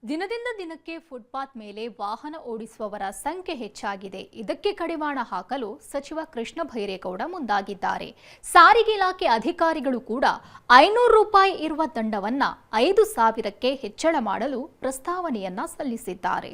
ದಿನದಿಂದ ದಿನಕ್ಕೆ ಫುಟ್ಪಾತ್ ಮೇಲೆ ವಾಹನ ಓಡಿಸುವವರ ಸಂಖ್ಯೆ ಹೆಚ್ಚಾಗಿದೆ. ಇದಕ್ಕೆ ಕಡಿವಾಣ ಹಾಕಲು ಸಚಿವ ಕೃಷ್ಣ ಬೈರೇಗೌಡ ಮುಂದಾಗಿದ್ದಾರೆ. ಸಾರಿಗೆ ಇಲಾಖೆ ಅಧಿಕಾರಿಗಳು ಕೂಡ 500 ರೂಪಾಯಿ ಇರುವ ದಂಡವನ್ನ 5,000ಕ್ಕೆ ಹೆಚ್ಚಳ ಮಾಡಲು ಪ್ರಸ್ತಾವನೆಯನ್ನ ಸಲ್ಲಿಸಿದ್ದಾರೆ.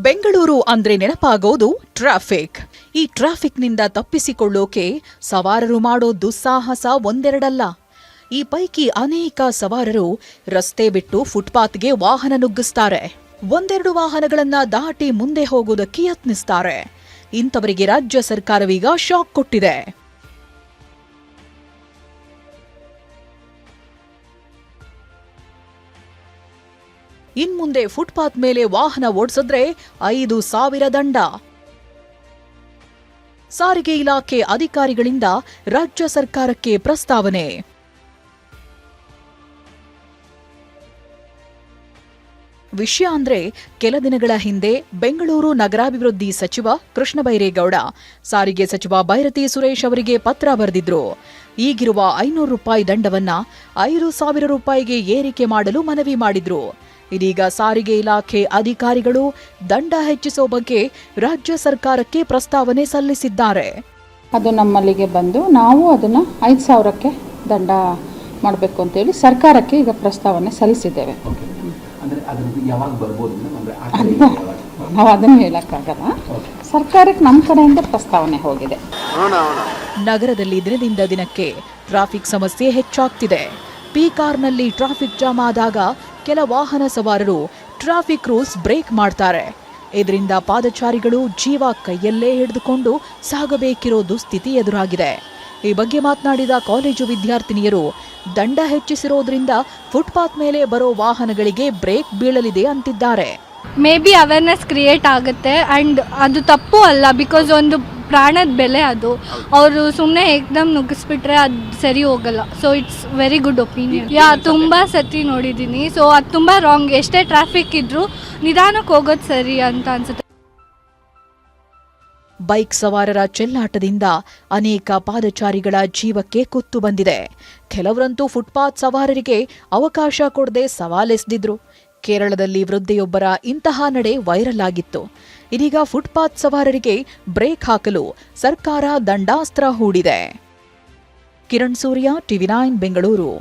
ಬೆಂಗಳೂರು ಅಂದ್ರೆ ನೆನಪಾಗೋದು ಟ್ರಾಫಿಕ್. ಈ ಟ್ರಾಫಿಕ್ನಿಂದ ತಪ್ಪಿಸಿಕೊಳ್ಳೋಕೆ ಸವಾರರು ಮಾಡೋ ದುಸ್ಸಾಹಸ ಒಂದೆರಡಲ್ಲ. ಈ ಪೈಕಿ ಅನೇಕ ಸವಾರರು ರಸ್ತೆ ಬಿಟ್ಟು ಫುಟ್ಪಾತ್ಗೆ ವಾಹನ ನುಗ್ಗಿಸ್ತಾರೆ. ಒಂದೆರಡು ವಾಹನಗಳನ್ನ ದಾಟಿ ಮುಂದೆ ಹೋಗೋದಕ್ಕೆ ಯತ್ನಿಸ್ತಾರೆ. ಇಂಥವರಿಗೆ ರಾಜ್ಯ ಸರ್ಕಾರವೀಗ ಶಾಕ್ ಕೊಟ್ಟಿದೆ. ಇನ್ಮುಂದೆ ಫುಟ್ಪಾತ್ ಮೇಲೆ ವಾಹನ ಓಡಿಸಿದ್ರೆ 5,000 ದಂಡ. ಸಾರಿಗೆ ಇಲಾಖೆ ಅಧಿಕಾರಿಗಳಿಂದ ರಾಜ್ಯ ಸರ್ಕಾರಕ್ಕೆ ಪ್ರಸ್ತಾವನೆ. ವಿಷಯ ಅಂದ್ರೆ ಕೆಲ ದಿನಗಳ ಹಿಂದೆ ಬೆಂಗಳೂರು ನಗರಾಭಿವೃದ್ಧಿ ಸಚಿವ ಕೃಷ್ಣ ಬೈರೇಗೌಡ ಸಾರಿಗೆ ಸಚಿವ ಬೈರತಿ ಸುರೇಶ್ ಅವರಿಗೆ ಪತ್ರ ಬರೆದಿದ್ರು. ಈಗಿರುವ 500 ರೂಪಾಯಿ ದಂಡವನ್ನ 5,000 ರೂಪಾಯಿಗೆ ಏರಿಕೆ ಮಾಡಲು ಮನವಿ ಮಾಡಿದ್ರು. ಇದೀಗ ಸಾರಿಗೆ ಇಲಾಖೆ ಅಧಿಕಾರಿಗಳು ದಂಡ ಹೆಚ್ಚಿಸೋ ಬಗ್ಗೆ ರಾಜ್ಯ ಸರ್ಕಾರಕ್ಕೆ ಪ್ರಸ್ತಾವನೆ ಸಲ್ಲಿಸಿದ್ದಾರೆ. ಅದು ನಮ್ಮಲ್ಲಿಗೆ ಬಂದು ನಾವು ಅದನ್ನು 5,000ಕ್ಕೆ ದಂಡ ಮಾಡಬೇಕು ಅಂತೇಳಿ ಸರ್ಕಾರಕ್ಕೆ ಈಗ ಪ್ರಸ್ತಾವನೆ ಸಲ್ಲಿಸಿದ್ದೇವೆ. ನಾವು ಅದನ್ನು ಹೇಳಕ್ಕಾಗಲ್ಲ. ಸರ್ಕಾರಕ್ಕೆ ನಮ್ಮ ಕಡೆಯಿಂದ ಪ್ರಸ್ತಾವನೆ ಹೋಗಿದೆ. ನಗರದಲ್ಲಿ ದಿನದಿಂದ ದಿನಕ್ಕೆ ಟ್ರಾಫಿಕ್ ಸಮಸ್ಯೆ ಹೆಚ್ಚಾಗ್ತಿದೆ. ಪೀಕಾರ್ನಲ್ಲಿ ಟ್ರಾಫಿಕ್ ಜಾಮ್ ಆದಾಗ ಕೆಲ ವಾಹನ ಸವಾರರು ಟ್ರಾಫಿಕ್ ರೂಲ್ಸ್ ಬ್ರೇಕ್ ಮಾಡ್ತಾರೆ. ಇದರಿಂದ ಪಾದಚಾರಿಗಳು ಜೀವ ಕೈಯಲ್ಲೇ ಹಿಡಿದುಕೊಂಡು ಸಾಗಬೇಕಿರೋ ದುಸ್ಥಿತಿ ಎದುರಾಗಿದೆ. ಈ ಬಗ್ಗೆ ಮಾತನಾಡಿದ ಕಾಲೇಜು ವಿದ್ಯಾರ್ಥಿನಿಯರು ದಂಡ ಹೆಚ್ಚಿಸಿರೋದ್ರಿಂದ ಫುಟ್ಪಾತ್ ಮೇಲೆ ಬರೋ ವಾಹನಗಳಿಗೆ ಬ್ರೇಕ್ ಬೀಳಲಿದೆ ಅಂತಿದ್ದಾರೆ. ಮೇ ಬಿ ಅವೇರ್ನೆಸ್ ಕ್ರಿಯೇಟ್ ಆಗುತ್ತೆ ಆ್ಯಂಡ್ ಅದು ತಪ್ಪು ಅಲ್ಲ. ಬಿಕಾಸ್ ಒಂದು ಪ್ರಾಣದ ಬೆಲೆ ಅದು. ಅವರು ಸುಮ್ಮನೆ ಏಕ್ದಮ್ ನುಗ್ಗಿಸ್ಬಿಟ್ರೆ ಅದು ಸರಿ ಹೋಗಲ್ಲ. So it's very good opinion. ತುಂಬ ಸತಿ ನೋಡಿದ್ದೀನಿ. ಸೊ ಅದು ತುಂಬ ರಾಂಗ್. ಎಷ್ಟೇ ಟ್ರಾಫಿಕ್ ಇದ್ರೂ ನಿಧಾನಕ್ಕೆ ಹೋಗೋದು ಸರಿ ಅಂತ ಅನ್ಸುತ್ತೆ. ಬೈಕ್ ಸವಾರರ ಚೆಲ್ಲಾಟದಿಂದ ಅನೇಕ ಪಾದಚಾರಿಗಳ ಜೀವಕ್ಕೆ ಕುತ್ತು ಬಂದಿದೆ. ಕೆಲವರಂತೂ ಫುಟ್ಪಾತ್ ಸವಾರರಿಗೆ ಅವಕಾಶ ಕೊಡದೆ ಸವಾಲೆಸೆದಿದ್ರು. ಕೇರಳದಲ್ಲಿ ವೃದ್ಧೆಯೊಬ್ಬರ ಇಂತಹ ನಡೆ ವೈರಲ್ ಆಗಿತ್ತು. ಇದೀಗ ಫುಟ್ಪಾತ್ ಸವಾರರಿಗೆ ಬ್ರೇಕ್ ಹಾಕಲು ಸರ್ಕಾರ ದಂಡಾಸ್ತ್ರ ಹೂಡಿದೆ. ಕಿರಣ್ ಸೂರ್ಯ, TV9 ಬೆಂಗಳೂರು.